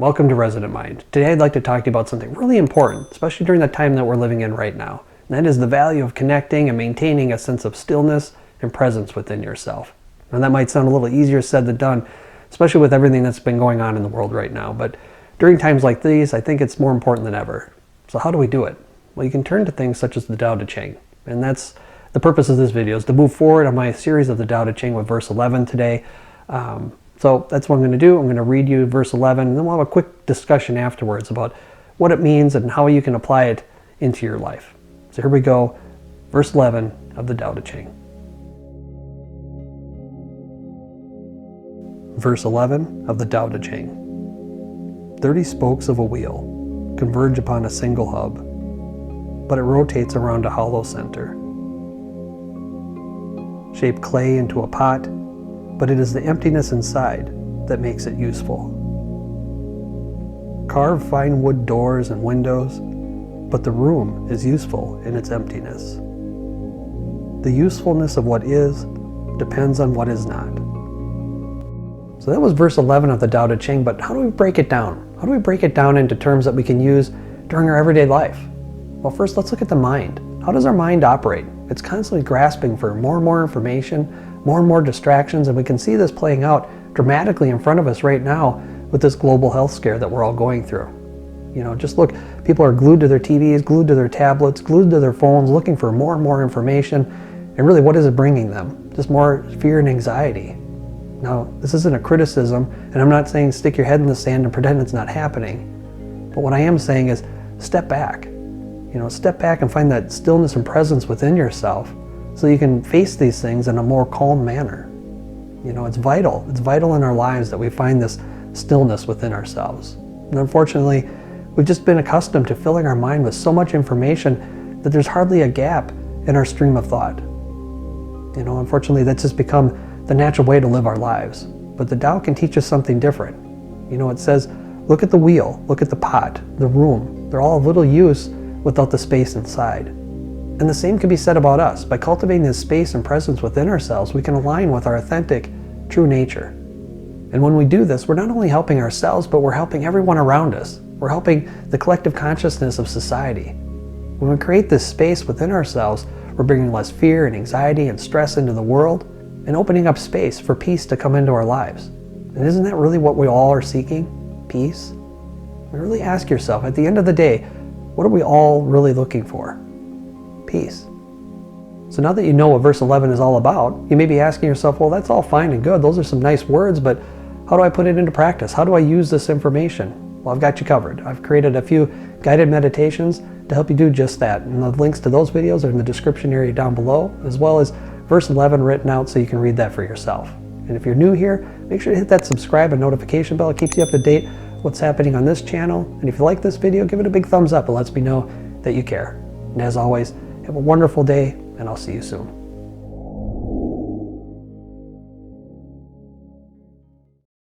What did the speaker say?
Welcome to Resident Mind. Today I'd like to talk to you about something really important, especially during the time that we're living in right now. And that is the value of connecting and maintaining a sense of stillness and presence within yourself. And that might sound a little easier said than done, especially with everything that's been going on in the world right now. But during times like these, I think it's more important than ever. So how do we do it? Well, you can turn to things such as the Tao Te Ching. And that's the purpose of this video, is to move forward on my series of the Tao Te Ching with verse 11 today. So that's what I'm going to do. I'm going to read you verse 11, and then we'll have a quick discussion afterwards about what it means and how you can apply it into your life. So here we go, verse 11 of the Tao Te Ching. Verse 11 of the Tao Te Ching. 30 spokes of a wheel converge upon a single hub, but it rotates around a hollow center. Shape clay into a pot, but it is the emptiness inside that makes it useful. Carve fine wood doors and windows, but the room is useful in its emptiness. The usefulness of what is depends on what is not. So that was verse 11 of the Tao Te Ching, but how do we break it down? How do we break it down into terms that we can use during our everyday life? Well, first let's look at the mind. How does our mind operate? It's constantly grasping for more and more information, more and more distractions, and we can see this playing out dramatically in front of us right now with this global health scare that we're all going through. You know, just look, people are glued to their TVs, glued to their tablets, glued to their phones, looking for more and more information. And really, what is it bringing them? Just more fear and anxiety. Now, this isn't a criticism, and I'm not saying stick your head in the sand and pretend it's not happening. But what I am saying is step back. You know, step back and find that stillness and presence within yourself so you can face these things in a more calm manner. You know, it's vital. It's vital in our lives that we find this stillness within ourselves. And unfortunately, we've just been accustomed to filling our mind with so much information that there's hardly a gap in our stream of thought. You know, unfortunately, that's just become the natural way to live our lives. But the Tao can teach us something different. You know, it says, look at the wheel, look at the pot, the room. They're all of little use without the space inside. And the same can be said about us. By cultivating this space and presence within ourselves, we can align with our authentic, true nature. And when we do this, we're not only helping ourselves, but we're helping everyone around us. We're helping the collective consciousness of society. When we create this space within ourselves, we're bringing less fear and anxiety and stress into the world and opening up space for peace to come into our lives. And isn't that really what we all are seeking? Peace? And really ask yourself, at the end of the day, what are we all really looking for? Peace. So now that you know what verse 11 is all about, you may be asking yourself, well, that's all fine and good. Those are some nice words, but how do I put it into practice? How do I use this information? Well, I've got you covered. I've created a few guided meditations to help you do just that. And the links to those videos are in the description area down below, as well as verse 11 written out so you can read that for yourself. And if you're new here, make sure to hit that subscribe and notification bell. It keeps you up to date what's happening on this channel. And if you like this video, give it a big thumbs up. It lets me know that you care. And as always, have a wonderful day, and I'll see you soon.